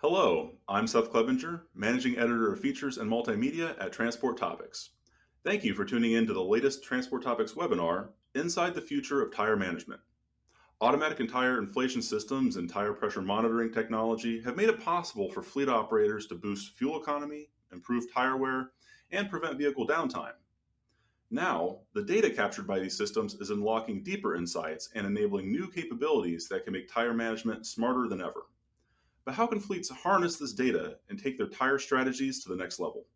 Hello, I'm Seth Clevenger, Managing Editor of Features and Multimedia at Transport Topics. Thank you for tuning in to the latest Transport Topics webinar, Inside the Future of Tire Management. Automatic and tire inflation systems and tire pressure monitoring technology have made it possible for fleet operators to boost fuel economy, improve tire wear, and prevent vehicle downtime. Now, the data captured by these systems is unlocking deeper insights and enabling new capabilities that can make tire management smarter than ever. But how can fleets harness this data and take their tire strategies to the next level?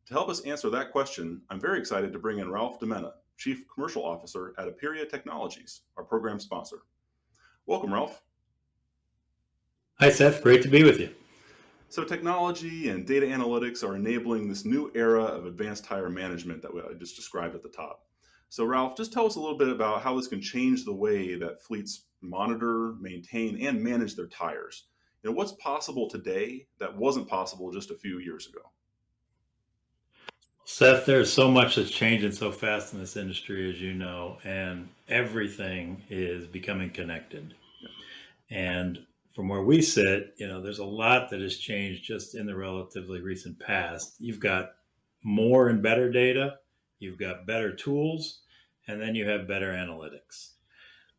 To help us answer that question, I'm very excited to bring in Ralph Dimenna, Chief Commercial Officer at Aperia Technologies, our program sponsor. Welcome, Ralph. Hi, Seth. Great to be with you. So, technology and data analytics are enabling this new era of advanced tire management that I just described at the top. So, Ralph, just tell us a little bit about how this can change the way that fleets monitor, maintain, and manage their tires. What's possible today that wasn't possible just a few years ago? Seth, there's so much that's changing so fast in this industry, as you know, and everything is becoming connected. Yeah. And from where we sit, there's a lot that has changed just in the relatively recent past. You've got more and better data, you've got better tools, and then you have better analytics.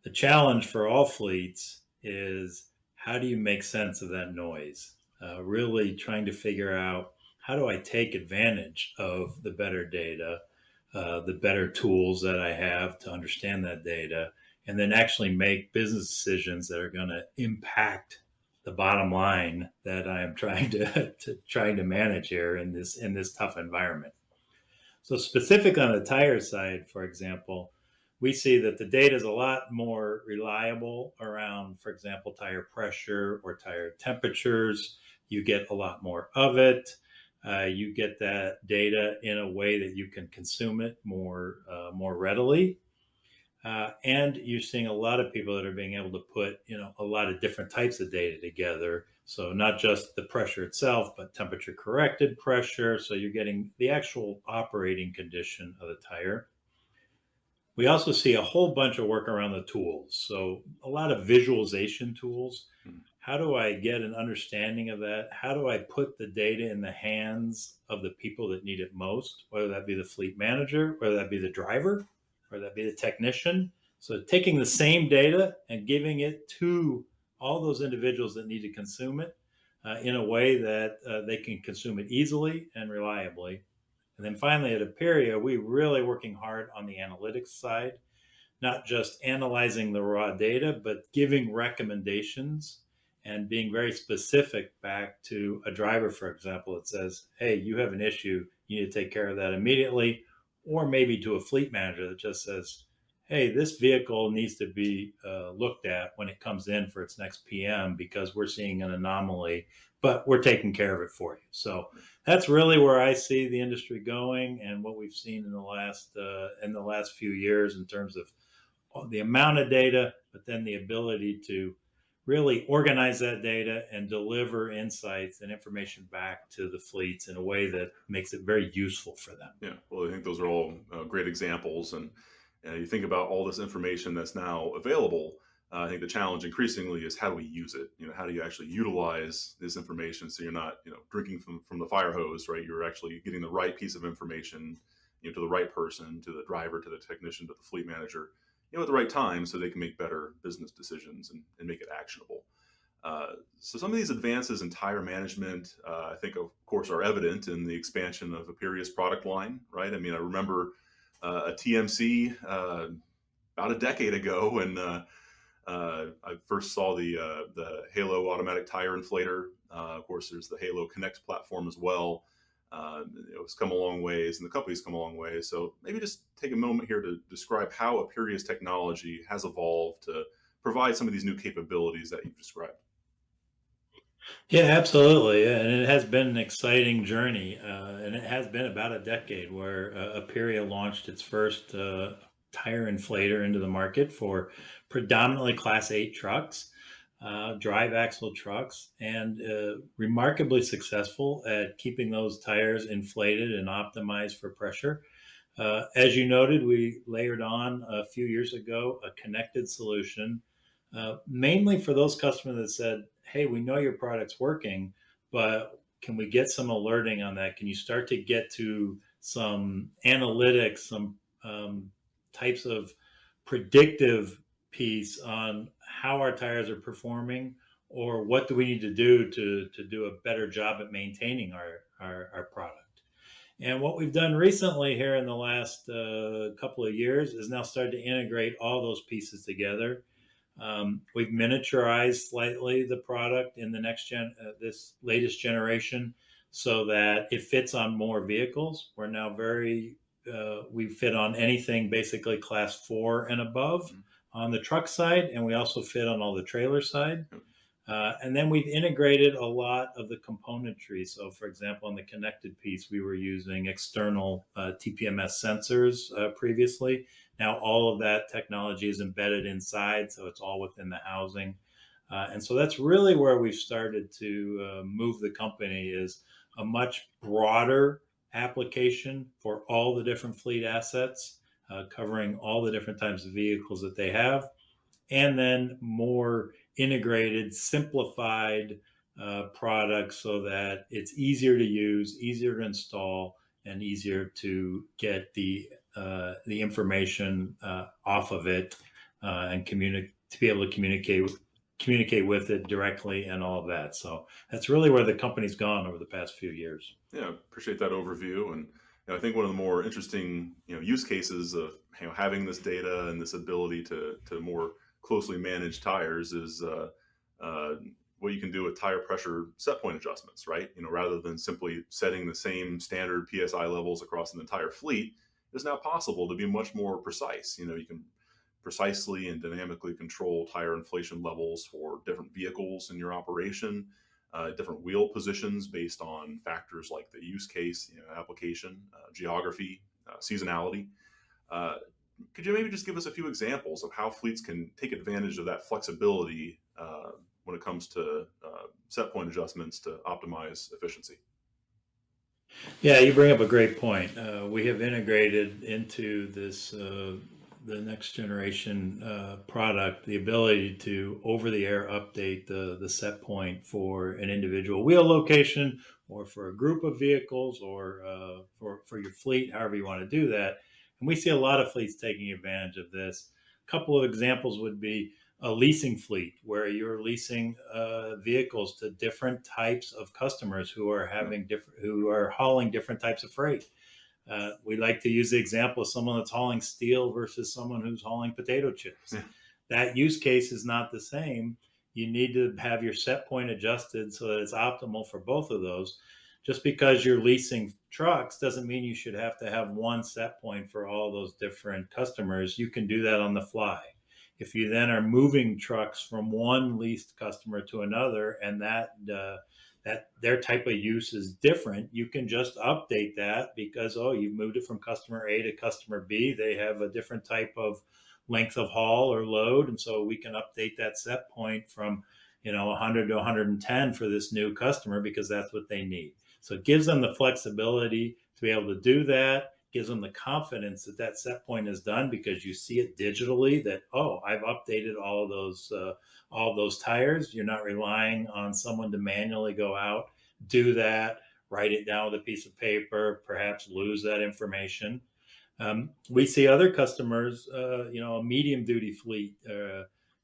The challenge for all fleets is how do you make sense of that noise? Really trying to figure out how do I take advantage of the better data, the better tools that I have to understand that data, and then actually make business decisions that are going to impact the bottom line that I am trying to manage here in this tough environment. So specific on the tire side, for example, we see that the data is a lot more reliable around, for example, tire pressure or tire temperatures. You get a lot more of it. You get that data in a way that you can consume it more readily. And you're seeing a lot of people that are being able to put, a lot of different types of data together. So not just the pressure itself, but temperature corrected pressure. So you're getting the actual operating condition of the tire. We also see a whole bunch of work around the tools. So a lot of visualization tools. How do I get an understanding of that? How do I put the data in the hands of the people that need it most, whether that be the fleet manager, whether that be the driver, whether that be the technician? So taking the same data and giving it to all those individuals that need to consume it in a way that they can consume it easily and reliably. And then finally at Aperia, we're really working hard on the analytics side, not just analyzing the raw data, but giving recommendations and being very specific back to a driver, for example, that says, hey, you have an issue, you need to take care of that immediately. Or maybe to a fleet manager that just says, hey, this vehicle needs to be looked at when it comes in for its next PM because we're seeing an anomaly, but we're taking care of it for you. So that's really where I see the industry going and what we've seen in the last few years in terms of the amount of data, but then the ability to really organize that data and deliver insights and information back to the fleets in a way that makes it very useful for them. Yeah, well, I think those are all great examples. And you think about all this information that's now available. I think the challenge increasingly is how do we use it? How do you actually utilize this information so you're not, drinking from the fire hose, right? You're actually getting the right piece of information, to the right person, to the driver, to the technician, to the fleet manager, at the right time so they can make better business decisions and make it actionable. So some of these advances in tire management, I think, of course, are evident in the expansion of Aperia's product line, right? I mean, I remember a TMC about a decade ago when I first saw the Halo automatic tire inflator. Of course, there's the Halo Connect platform as well. It's come a long ways, and the company's come a long way. So maybe just take a moment here to describe how Aperia's technology has evolved to provide some of these new capabilities that you've described. Yeah, absolutely. And it has been an exciting journey. And it has been about a decade where Aperia launched its first tire inflator into the market for predominantly Class 8 trucks, drive axle trucks, and remarkably successful at keeping those tires inflated and optimized for pressure. As you noted, we layered on a few years ago a connected solution, mainly for those customers that said, hey, we know your product's working, but can we get some alerting on that? Can you start to get to some analytics, some types of predictive piece on how our tires are performing, or what do we need to do to do a better job at maintaining our product? And what we've done recently here in the last couple of years is now started to integrate all those pieces together. We've miniaturized slightly the product in the this latest generation, so that it fits on more vehicles. We're now we fit on anything basically class 4 and above Mhm. on the truck side, and we also fit on all the trailer side. Yep. And then we've integrated a lot of the componentry. So, for example, on the connected piece, we were using external TPMS sensors previously. Now, all of that technology is embedded inside, so it's all within the housing. And so that's really where we've started to move the company, is a much broader application for all the different fleet assets, covering all the different types of vehicles that they have, and then more integrated, simplified products so that it's easier to use, easier to install, and easier to get the information off of it, and to be able to communicate with it directly and all of that. So that's really where the company's gone over the past few years. Yeah, appreciate that overview. And I think one of the more interesting, use cases of having this data and this ability to more closely manage tires is uh, what you can do with tire pressure set point adjustments, right? Rather than simply setting the same standard PSI levels across an entire fleet, it's now possible to be much more precise. You can precisely and dynamically control tire inflation levels for different vehicles in your operation, different wheel positions based on factors like the use case, application, geography, seasonality. Uh, could you maybe just give us a few examples of how fleets can take advantage of that flexibility when it comes to set point adjustments to optimize efficiency? Yeah, you bring up a great point. We have integrated into this the next generation product the ability to over the air update the set point for an individual wheel location, or for a group of vehicles, or for your fleet, however you want to do that. And we see a lot of fleets taking advantage of this. A couple of examples would be a leasing fleet, where you're leasing vehicles to different types of customers who are Yeah. who are hauling different types of freight. We like to use the example of someone that's hauling steel versus someone who's hauling potato chips. Yeah. That use case is not the same. You need to have your set point adjusted so that it's optimal for both of those. Just because you're leasing trucks doesn't mean you should have to have one set point for all those different customers. You can do that on the fly. If you then are moving trucks from one leased customer to another, and that their type of use is different, you can just update that because, oh, you've moved it from customer A to customer B. They have a different type of length of haul or load, and so we can update that set point from 100 to 110 for this new customer because that's what they need. So it gives them the flexibility to be able to do that, gives them the confidence that that set point is done because you see it digitally, that, oh, I've updated all those tires. You're not relying on someone to manually go out, do that, write it down with a piece of paper, perhaps lose that information. We see other customers, a medium duty fleet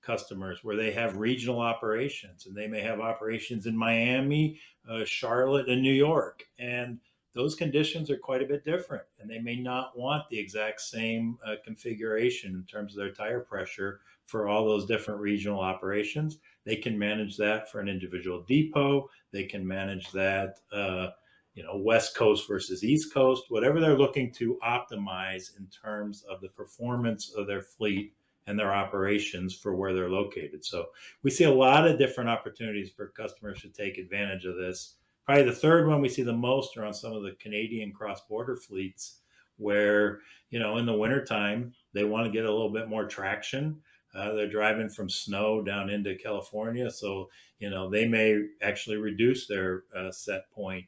customers, where they have regional operations, and they may have operations in Miami, Charlotte, and New York. And those conditions are quite a bit different, and they may not want the exact same configuration in terms of their tire pressure for all those different regional operations. They can manage that for an individual depot. They can manage that, West Coast versus East Coast, whatever they're looking to optimize in terms of the performance of their fleet and their operations for where they're located. So we see a lot of different opportunities for customers to take advantage of this. Probably the third one we see the most are on some of the Canadian cross-border fleets, where, in the wintertime, they want to get a little bit more traction. They're driving from snow down into California. So, they may actually reduce their set point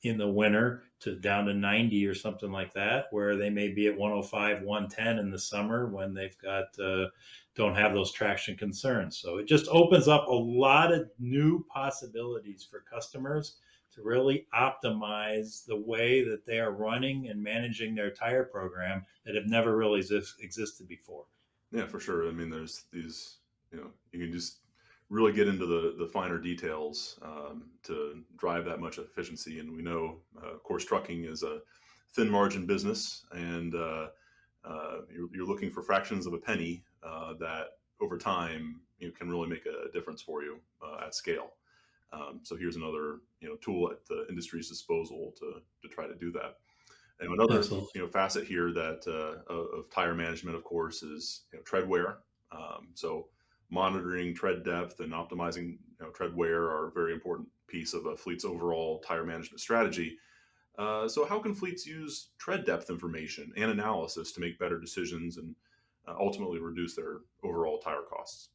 in the winter to down to 90 or something like that, where they may be at 105, 110 in the summer when they've got don't have those traction concerns. So it just opens up a lot of new possibilities for customers to really optimize the way that they are running and managing their tire program that have never really existed before. Yeah, for sure. I mean, there's these, you can just really get into the finer details to drive that much efficiency. And we know, of course, trucking is a thin margin business, and you're looking for fractions of a penny that over time can really make a difference for you at scale. So here's another tool at the industry's disposal to try to do that. And another Absolutely. facet here that of tire management, of course, is tread wear. So monitoring tread depth and optimizing tread wear are a very important piece of a fleet's overall tire management strategy. So how can fleets use tread depth information and analysis to make better decisions and ultimately reduce their overall tire costs?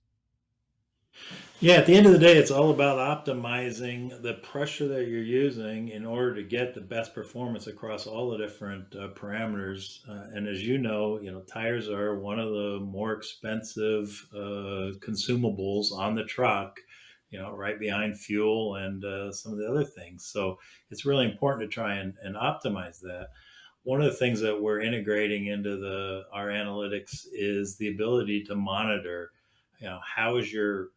Yeah, at the end of the day, it's all about optimizing the pressure that you're using in order to get the best performance across all the different parameters. And as you know, tires are one of the more expensive consumables on the truck. You know, right behind fuel and some of the other things. So it's really important to try and optimize that. One of the things that we're integrating into the our analytics is the ability to monitor, you know, how is your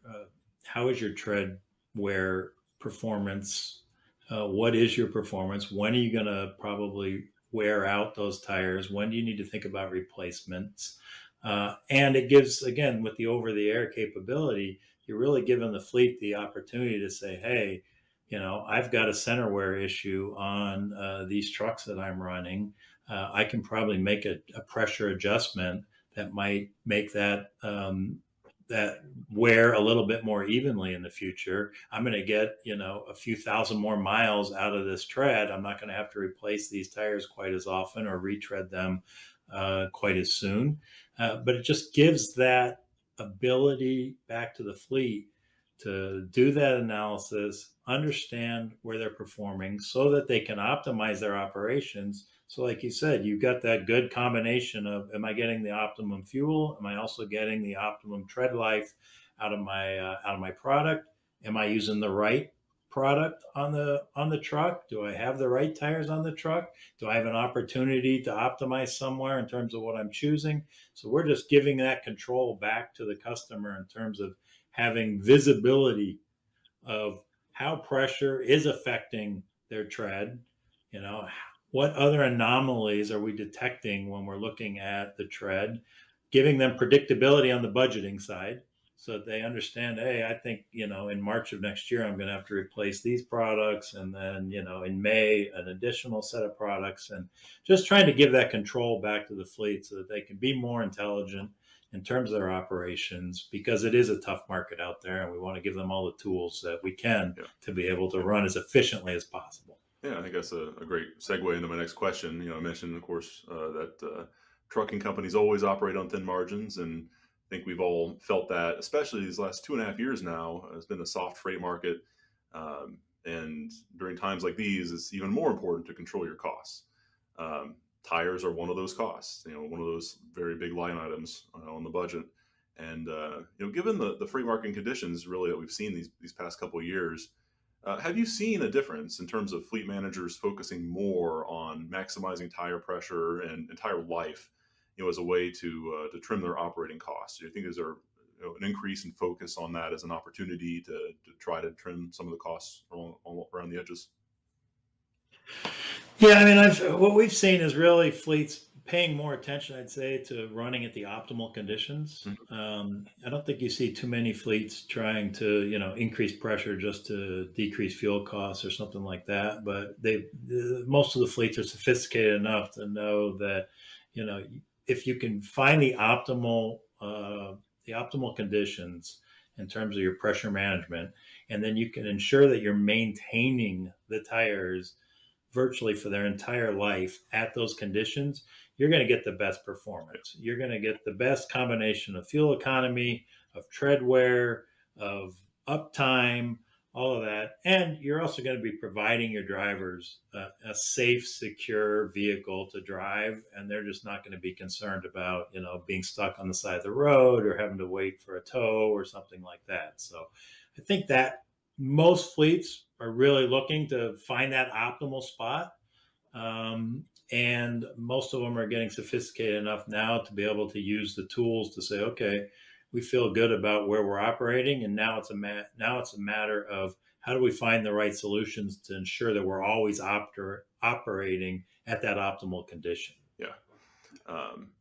tread wear performance? What is your performance? When are you going to probably wear out those tires? When do you need to think about replacements? And it gives, again, with the over the air capability, you're really giving the fleet the opportunity to say, hey, you know, I've got a center wear issue on these trucks that I'm running. I can probably make a pressure adjustment that might make that wear a little bit more evenly in the future. I'm going to get, you know, a few thousand more miles out of this tread. I'm not going to have to replace these tires quite as often or retread them quite as soon. But it just gives that ability back to the fleet to do that analysis, understand where they're performing so that they can optimize their operations. So, like you said, you've got that good combination of, am I getting the optimum fuel? Am I also getting the optimum tread life out of my product? Am I using the right product on the truck? Do I have the right tires on the truck? Do I have an opportunity to optimize somewhere in terms of what I'm choosing? So we're just giving that control back to the customer in terms of having visibility of how pressure is affecting their tread. You know, what other anomalies are we detecting when we're looking at the tread, giving them predictability on the budgeting side so that they understand, hey, I think, you know, in March of next year, I'm going to have to replace these products. And then, you know, in May, an additional set of products, and just trying to give that control back to the fleet so that they can be more intelligent in terms of their operations, because it is a tough market out there and we want to give them all the tools that we can Yeah. to be able to run as efficiently as possible. Yeah, I think that's a great segue into my next question. I mentioned, of course, that trucking companies always operate on thin margins, and I think we've all felt that, especially these last 2.5 years now. It's been a soft freight market, and during times like these, it's even more important to control your costs. Tires are one of those costs. One of those very big line items on the budget. And given the freight market conditions really that we've seen these past couple of years, have you seen a difference in terms of fleet managers focusing more on maximizing tire pressure and tire life, as a way to trim their operating costs? Do you think there's an increase in focus on that as an opportunity to try to trim some of the costs around the edges? Yeah, I mean, what we've seen is really fleets paying more attention, I'd say, to running at the optimal conditions. Mhm. I don't think you see too many fleets trying to, you know, increase pressure just to decrease fuel costs or something like that. But most of the fleets are sophisticated enough to know that, you know, if you can find the optimal conditions in terms of your pressure management, and then you can ensure that you're maintaining the tires virtually for their entire life at those conditions, you're going to get the best performance. You're going to get the best combination of fuel economy, of tread wear, of uptime, all of that. And you're also going to be providing your drivers a safe, secure vehicle to drive, and they're just not going to be concerned about, being stuck on the side of the road or having to wait for a tow or something like that. So I think that most fleets are really looking to find that optimal spot. And most of them are getting sophisticated enough now to be able to use the tools to say, okay, we feel good about where we're operating, and now it's a matter of how do we find the right solutions to ensure that we're always operating at that optimal condition. Yeah.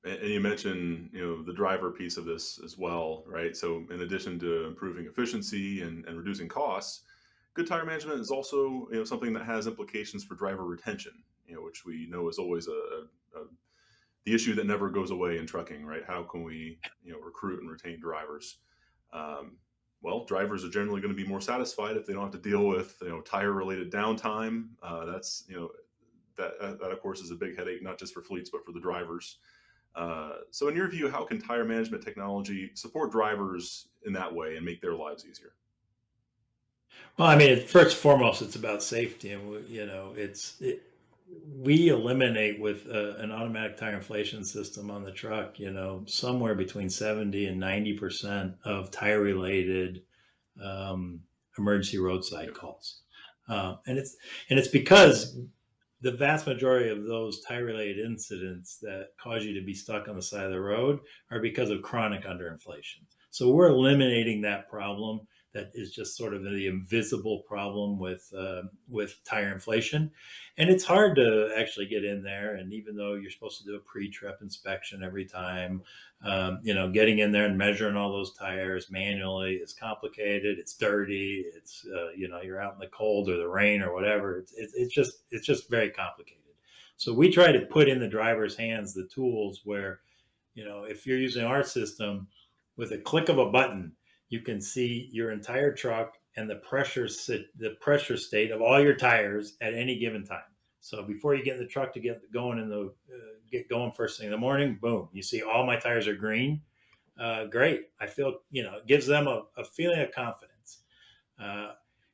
And you mentioned, the driver piece of this as well, right? So in addition to improving efficiency and reducing costs, good tire management is also, something that has implications for driver retention, which we know is always a the issue that never goes away in trucking, right? How can we, recruit and retain drivers? Um, well, drivers are generally going to be more satisfied if they don't have to deal with, tire related downtime. That's, that of course is a big headache, not just for fleets, but for the drivers. So in your view, how can tire management technology support drivers in that way and make their lives easier? Well, I mean, first and foremost, it's about safety, and we eliminate with an automatic tire inflation system on the truck. Somewhere between 70 and 90% of tire related um, emergency roadside Yep. calls, and it's because the vast majority of those tire related incidents that cause you to be stuck on the side of the road are because of chronic underinflation. So we're eliminating that problem that is just sort of the invisible problem with tire inflation, and it's hard to actually get in there. And even though you're supposed to do a pre-trip inspection every time, getting in there and measuring all those tires manually is complicated. It's dirty. It's you're out in the cold or the rain or whatever. It's just very complicated. So we try to put in the driver's hands the tools where, if you're using our system, with a click of a button, you can see your entire truck and the pressure state of all your tires at any given time. So before you get in the truck to get going first thing in the morning, boom, you see all my tires are green. Great. I feel, it gives them a feeling of confidence. Uh,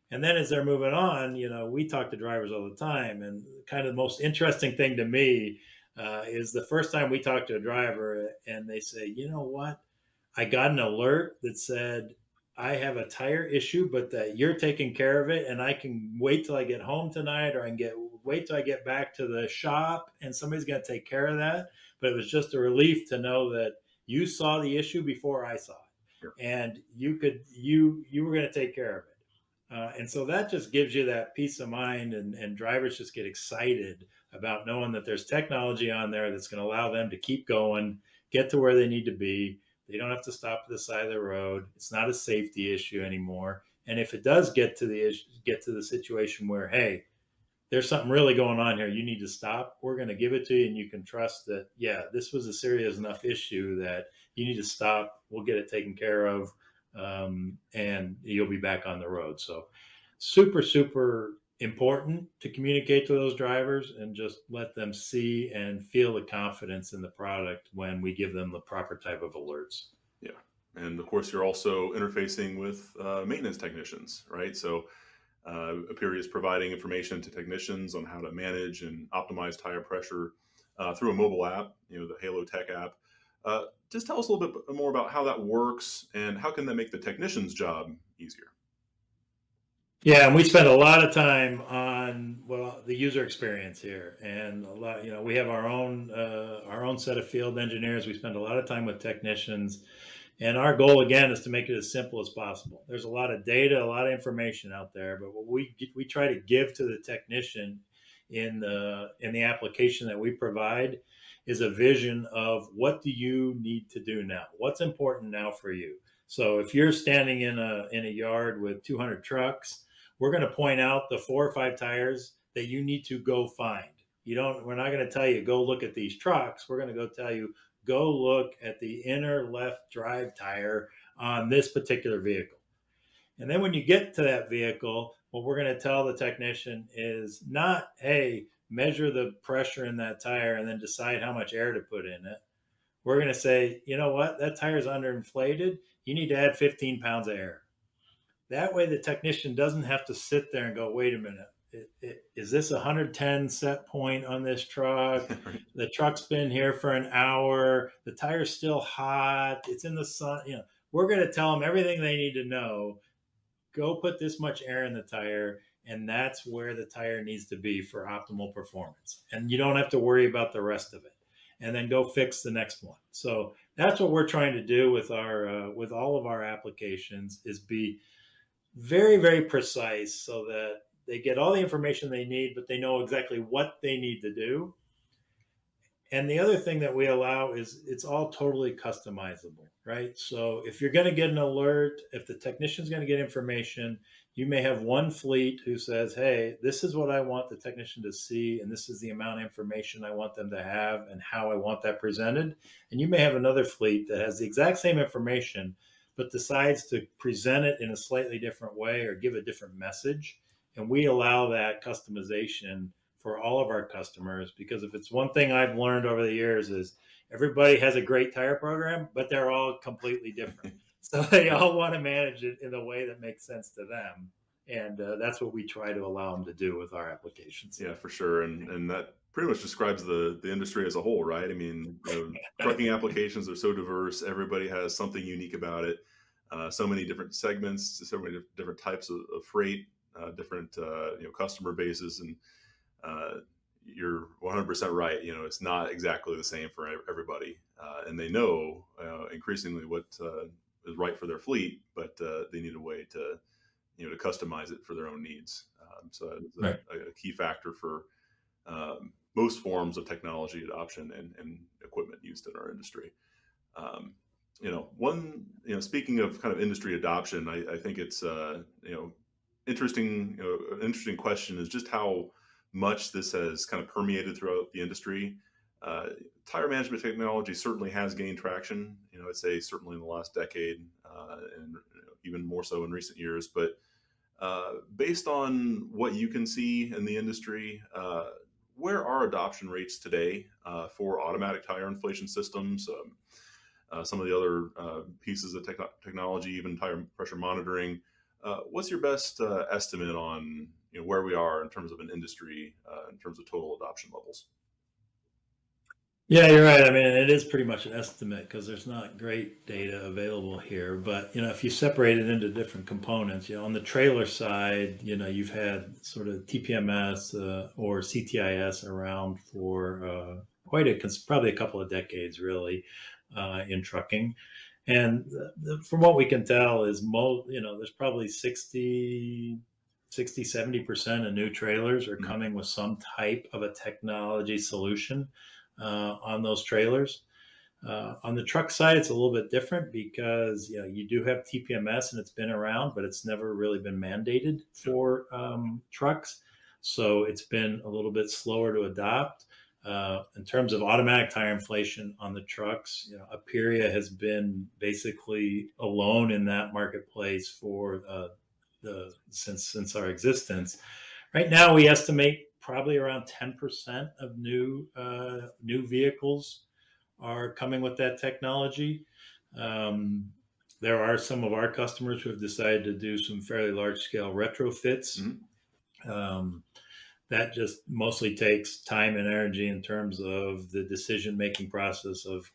and then as they're moving on, we talk to drivers all the time. And kind of the most interesting thing to me is the first time we talk to a driver and they say, you know what? I got an alert that said, I have a tire issue, but that you're taking care of it. And I can wait till I get home tonight, or I can wait till I get back to the shop and somebody's going to take care of that. But it was just a relief to know that you saw the issue before I saw Yeah. it, and you were going to take care of it. And so that just gives you that peace of mind, and drivers just get excited about knowing that there's technology on there that's going to allow them to keep going, get to where they need to be. They don't have to stop at the side of the road. It's not a safety issue anymore. And if it does get to the situation where, hey, there's something really going on here, you need to stop, we're going to give it to you, and you can trust that, yeah, this was a serious enough issue that you need to stop, we'll get it taken care of, and you'll be back on the road. So super, super important to communicate to those drivers and just let them see and feel the confidence in the product when we give them the proper type of alerts. Yeah. And of course, you're also interfacing with maintenance technicians, right? So Aperia is providing information to technicians on how to manage and optimize tire pressure through a mobile app, the Halo Tech app. Just tell us a little bit more about how that works and how can that make the technician's job easier? Yeah, and we spend a lot of time on, well, the user experience here, and a lot. We have our own set of field engineers. We spend a lot of time with technicians, and our goal again is to make it as simple as possible. There's a lot of data, a lot of information out there, but what we try to give to the technician in the application that we provide is a vision of what do you need to do now? What's important now for you? So if you're standing in a yard with 200 trucks, we're going to point out the 4 or 5 tires that you need to go find. We're not going to tell you go look at these trucks. We're going to go tell you go look at the inner left drive tire on this particular vehicle. And then when you get to that vehicle, what we're going to tell the technician is not, hey, measure the pressure in that tire and then decide how much air to put in it. We're going to say, you know what, that tire is underinflated. You need to add 15 pounds of air. That way, the technician doesn't have to sit there and go, wait a minute, is this a 110 set point on this truck? Right. The truck's been here for an hour. The tire's still hot. It's in the sun. We're going to tell them everything they need to know. Go put this much air in the tire, and that's where the tire needs to be for optimal performance. And you don't have to worry about the rest of it. And then go fix the next one. So that's what we're trying to do with our with all of our applications is be very, very precise so that they get all the information they need, but they know exactly what they need to do. And the other thing that we allow is it's all totally customizable, right? So if you're going to get an alert, if the technician's going to get information, you may have one fleet who says, hey, this is what I want the technician to see, and this is the amount of information I want them to have and how I want that presented. And you may have another fleet that has the exact same information, but decides to present it in a slightly different way or give a different message. And we allow that customization for all of our customers, because if it's one thing I've learned over the years is everybody has a great tire program, but they're all completely different. So they all want to manage it in a way that makes sense to them. And that's what we try to allow them to do with our applications. Yeah, for sure, and that pretty much describes the industry as a whole, right? I mean, trucking applications are so diverse. Everybody has something unique about it. So many different segments, so many different types of freight, different customer bases, and uh, you're 100% right. It's not exactly the same for everybody, and they know increasingly what is right for their fleet, but they need a way to customize it for their own needs. So that is Right. a key factor for most forms of technology adoption and equipment used in our industry. Um, speaking of kind of industry adoption, I think it's interesting. An interesting question is just how much this has kind of permeated throughout the industry. Uh, Tire management technology certainly has gained traction. I'd say certainly in the last decade, and even more so in recent years. But based on what you can see in the industry, where are adoption rates today for automatic tire inflation systems? Some of the other pieces of technology, even tire pressure monitoring. What's your best estimate on where we are in terms of an industry, in terms of total adoption levels? Yeah, you're right. I mean, it is pretty much an estimate because there's not great data available here. But if you separate it into different components, on the trailer side, you've had sort of TPMS or CTIS around for probably a couple of decades, really, in trucking. And from what we can tell, is there's probably 70% of new trailers are Mhm. coming with some type of a technology solution on those trailers. On the truck side, it's a little bit different because you do have TPMS and it's been around, but it's never really been mandated Yeah. for trucks. So it's been a little bit slower to adopt. In terms of automatic tire inflation on the trucks, Aperia has been basically alone in that marketplace for the since our existence. Right now, we estimate probably around 10% of new vehicles are coming with that technology. Um, there are some of our customers who have decided to do some fairly large scale retrofits. Mhm. Um, that just mostly takes time and energy in terms of the decision making process of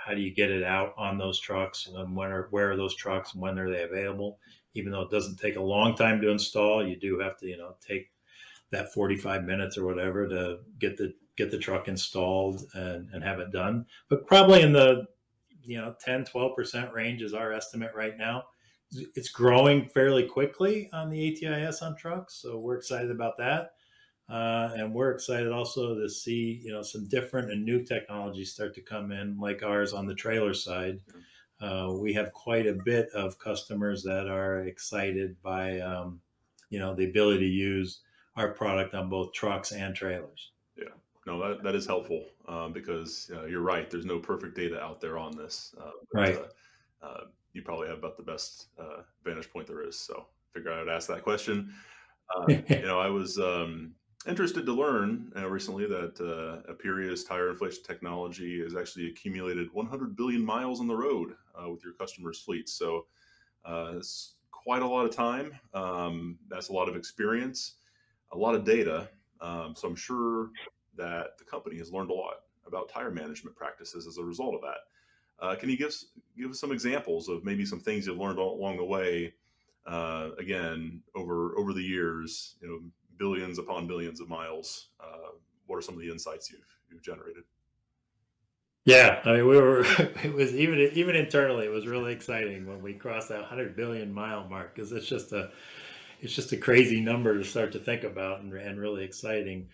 how do you get it out on those trucks and where are those trucks and when are they available. Even though it doesn't take a long time to install, you do have to take that 45 minutes or whatever to get the truck installed and have it done. But probably in the 10-12% range is our estimate right now. It's growing fairly quickly on the ATIS on trucks, so we're excited about that. And we're excited also to see some different and new technologies start to come in, like ours on the trailer side. Yeah. We have quite a bit of customers that are excited by the ability to use our product on both trucks and trailers. Yeah. No, that is helpful because you're right. There's no perfect data out there on this, but Right. you probably have about the best vantage point there is. So figure I'd ask that question. I was interested to learn recently that Aperia's tire inflation technology has actually accumulated 100 billion miles on the road with your customers' fleets. So it's quite a lot of time. That's a lot of experience, a lot of data. So I'm sure that the company has learned a lot about tire management practices as a result of that. Can you give us some examples of maybe some things you've learned along the way? Again, over the years, billions upon billions of miles. What are some of the insights you've generated? Yeah, I mean, we were. It was even internally, it was really exciting when we crossed that 100 billion mile mark because it's just a crazy number to start to think about and really exciting.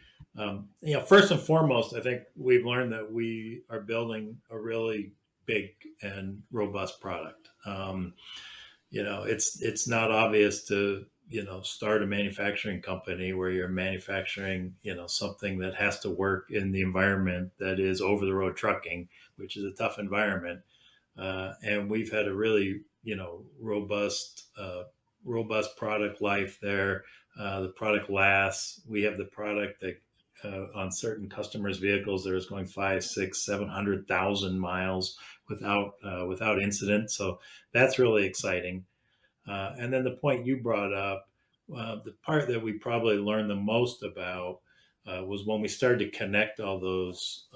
First and foremost, I think we've learned that we are building a really big and robust product. It's not obvious to start a manufacturing company where you're manufacturing something that has to work in the environment that is over the road trucking, which is a tough environment. And we've had a really robust product life there. The product lasts. We have the product that on certain customers' vehicles that is going 5, 6, 700,000 miles without incident. So that's really exciting. And then the point you brought up, the part that we probably learned the most about was when we started to connect all those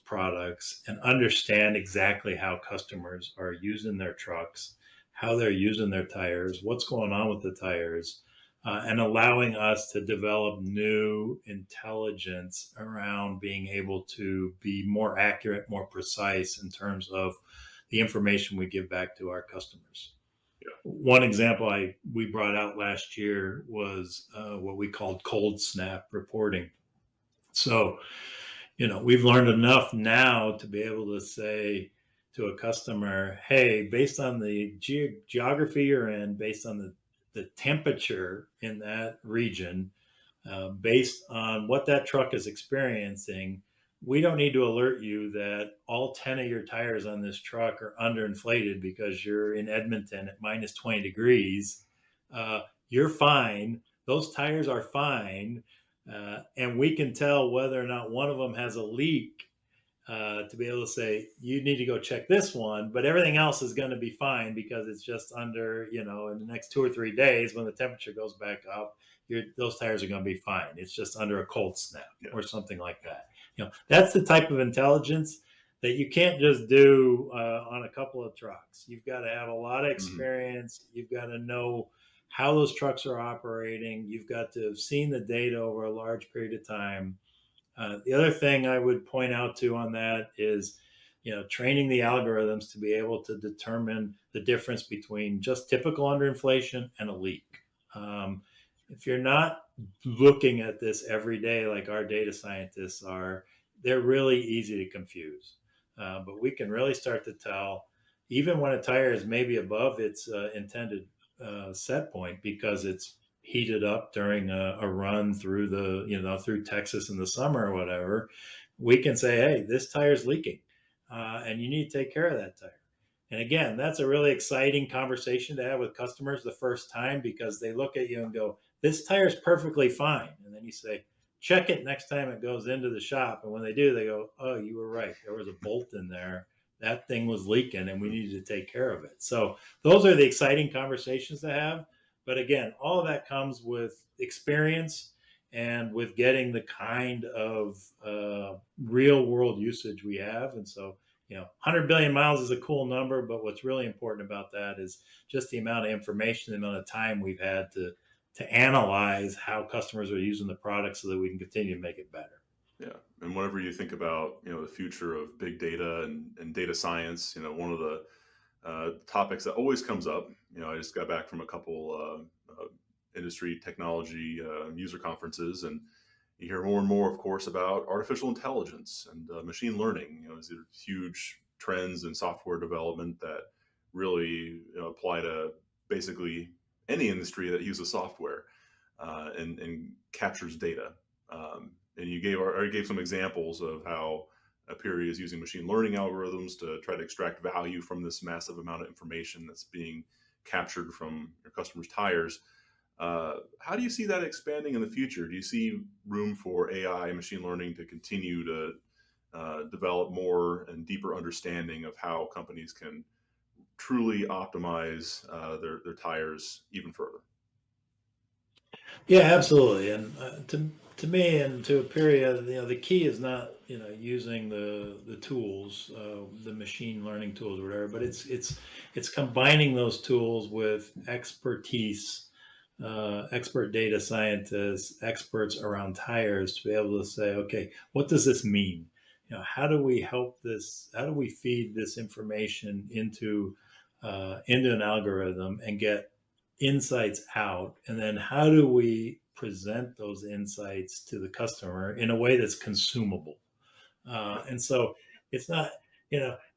products and understand exactly how customers are using their trucks, how they're using their tires, what's going on with the tires, and allowing us to develop new intelligence around being able to be more accurate, more precise in terms of the information we give back to our customers. Yeah. One example we brought out last year was what we called cold snap reporting. So, we've learned enough now to be able to say to a customer, hey, based on the geography you're in, based on the temperature in that region, based on what that truck is experiencing, we don't need to alert you that all 10 of your tires on this truck are underinflated because you're in Edmonton at minus 20 degrees. You're fine. Those tires are fine. And we can tell whether or not one of them has a leak to be able to say, you need to go check this one, but everything else is going to be fine because it's just under, in the next 2 or 3 days when the temperature goes back up, those tires are going to be fine. It's just under a cold snap Yeah. or something like that. That's the type of intelligence that you can't just do on a couple of trucks. You've got to have a lot of Hmm. experience. You've got to know how those trucks are operating. You've got to have seen the data over a large period of time. The other thing I would point out to on that is, training the algorithms to be able to determine the difference between just typical underinflation and a leak. If you're not looking at this every day like our data scientists are, they're really easy to confuse. But we can really start to tell, even when a tire is maybe above its intended set point because it's heated up during a run through through Texas in the summer or whatever, we can say, hey, this tire's leaking, and you need to take care of that tire. And again, that's a really exciting conversation to have with customers the first time because they look at you and go, this tire's perfectly fine. And then you say, check it next time it goes into the shop. And when they do, they go, oh, you were right. There was a bolt in there. That thing was leaking and we needed to take care of it. So those are the exciting conversations to have. But again, all of that comes with experience and with getting the kind of real world usage we have. And so, 100 billion miles is a cool number, but what's really important about that is just the amount of information, the amount of time we've had to analyze how customers are using the product so that we can continue to make it better. Yeah, and whenever you think about the future of big data and data science, one of the topics that always comes up. I just got back from a couple industry technology user conferences, and you hear more and more, of course, about artificial intelligence and machine learning. These are huge trends in software development that really apply to basically any industry that uses software and captures data. And you already gave some examples of how Aperia is using machine learning algorithms to try to extract value from this massive amount of information that's being captured from your customers' tires. How do you see that expanding in the future? Do you see room for AI and machine learning to continue to develop more and deeper understanding of how companies can truly optimize their tires even further. Yeah, absolutely. And to me and to Aperia, the key is not using the tools, the machine learning tools, or whatever, but it's combining those tools with expertise, expert data scientists, experts around tires to be able to say, okay, what does this mean? How do we help this? How do we feed this information into an algorithm and get insights out, and then how do we present those insights to the customer in a way that's consumable? And so it's not,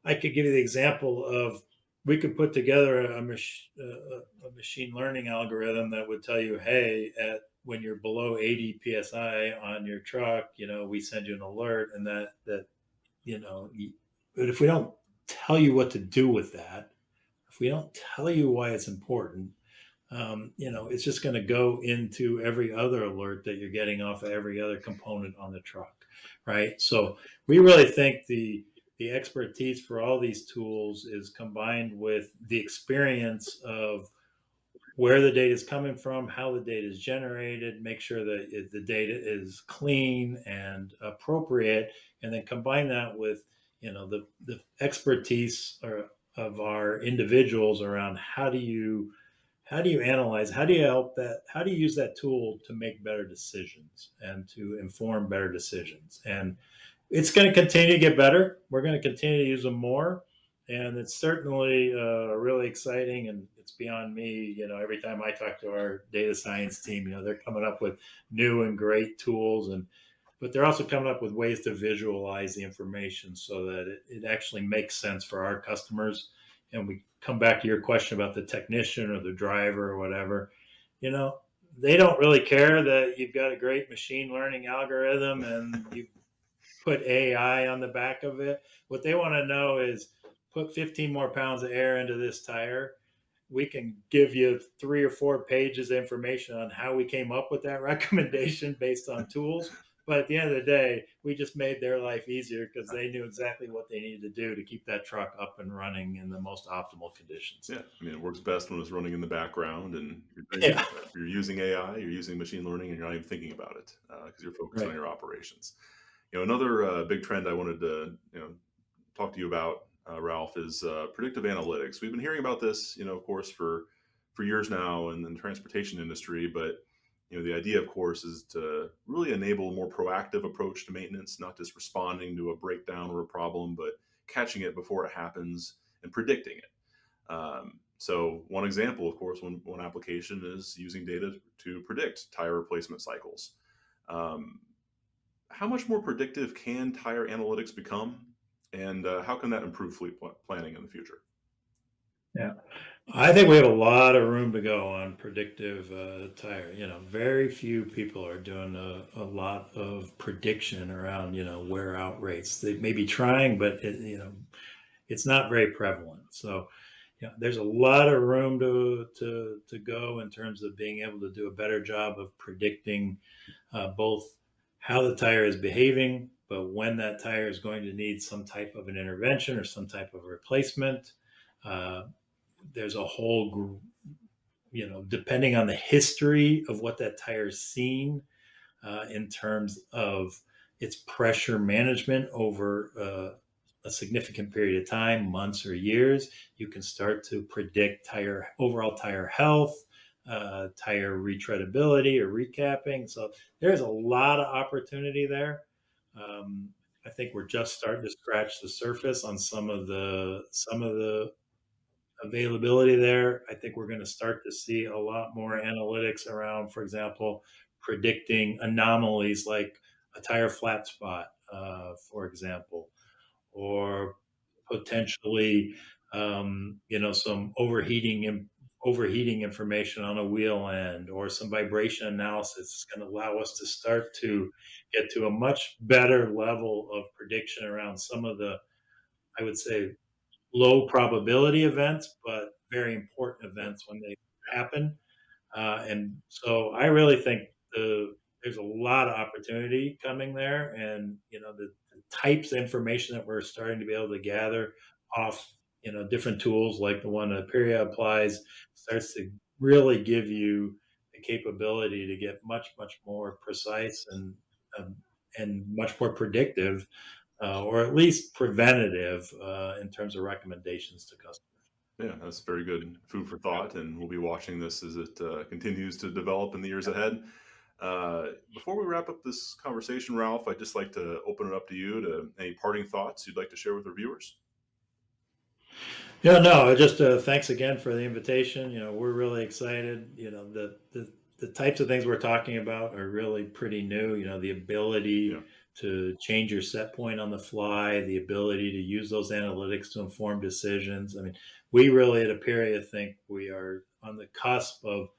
I could give you the example of we could put together a machine learning algorithm that would tell you, hey, when you're below 80 psi on your truck, we send you an alert, and that you know. But if we don't tell you what to do with that, if we don't tell you why it's important, it's just going to go into every other alert that you're getting off of every other component on the truck, right? So we really think the expertise for all these tools is combined with the experience of where the data is coming from, how the data is generated, make sure that the data is clean and appropriate, and then combine that with the expertise of our individuals around how do you analyze, how do you help that, how do you use that tool to make better decisions and to inform better decisions. And it's going to continue to get better. We're going to continue to use them more, and it's certainly really exciting. And it's beyond me. Every time I talk to our data science team, they're coming up with new and great tools, but they're also coming up with ways to visualize the information so that it actually makes sense for our customers. And we come back to your question about the technician or the driver or whatever. You know, they don't really care that you've got a great machine learning algorithm and you put AI on the back of it. What they want to know is put 15 more pounds of air into this tire. We can give you 3 or 4 pages of information on how we came up with that recommendation based on tools. But at the end of the day, we just made their life easier because they knew exactly what they needed to do to keep that truck up and running in the most optimal conditions. Yeah, I mean, it works best when it's running in the background, and Yeah, you're using AI, you're using machine learning, and you're not even thinking about it because you're focused on right. your operations. Another big trend I wanted to talk to you about, Ralph, is predictive analytics. We've been hearing about this, of course, for years now in the transportation industry. But the idea, of course, is to really enable a more proactive approach to maintenance, not just responding to a breakdown or a problem, but catching it before it happens and predicting it. So one example, of course, one application is using data to predict tire replacement cycles. Um, how much more predictive can tire analytics become, and how can that improve planning in the future? Yeah. I think we have a lot of room to go on predictive tire. Very few people are doing a lot of prediction around, wear out rates. They may be trying, but it's not very prevalent. So, there's a lot of room to go in terms of being able to do a better job of predicting both how the tire is behaving, but when that tire is going to need some type of an intervention or some type of replacement. Uh, there's a whole, depending on the history of what that tire's seen in terms of its pressure management over a significant period of time, months or years, you can start to predict overall tire health, tire retreadability or recapping. So there's a lot of opportunity there. I think we're just starting to scratch the surface on some of the availability there. I think we're going to start to see a lot more analytics around, for example, predicting anomalies like a tire flat spot, for example, or potentially, some overheating information on a wheel end, or some vibration analysis is going to allow us to start to get to a much better level of prediction around some of the, I would say, low probability events, but very important events when they happen. And so I really think there's a lot of opportunity coming there, and the types of information that we're starting to be able to gather off different tools like the one that Aperia applies starts to really give you the capability to get much, much more precise um, and much more predictive, or at least preventative in terms of recommendations to customers. Yeah, that's very good food for thought, and we'll be watching this as it continues to develop in the years ahead. Before we wrap up this conversation, Ralph, I'd just like to open it up to you to any parting thoughts you'd like to share with our viewers. Yeah, no, just thanks again for the invitation. We're really excited. The types of things we're talking about are really pretty new. The Yeah, ability to change your set point on the fly, the ability to use those analytics to inform decisions. I mean, we really at Aperia think we are on the cusp of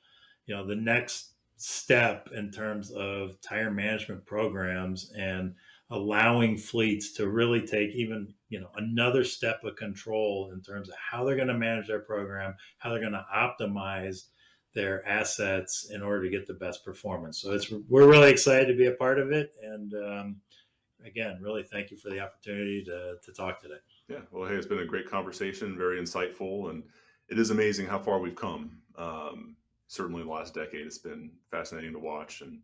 the next step in terms of tire management programs and allowing fleets to really take even another step of control in terms of how they're going to manage their program, how they're going to optimize their assets in order to get the best performance. So we're really excited to be a part of it, and again, really thank you for the opportunity to talk today. yeah. Well, hey, it's been a great conversation, very insightful, and it is amazing how far we've come. Certainly, in the last decade, it's been fascinating to watch. And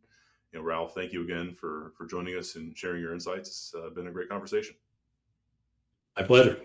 Ralph, thank you again for joining us and sharing your insights. It's been a great conversation. My pleasure.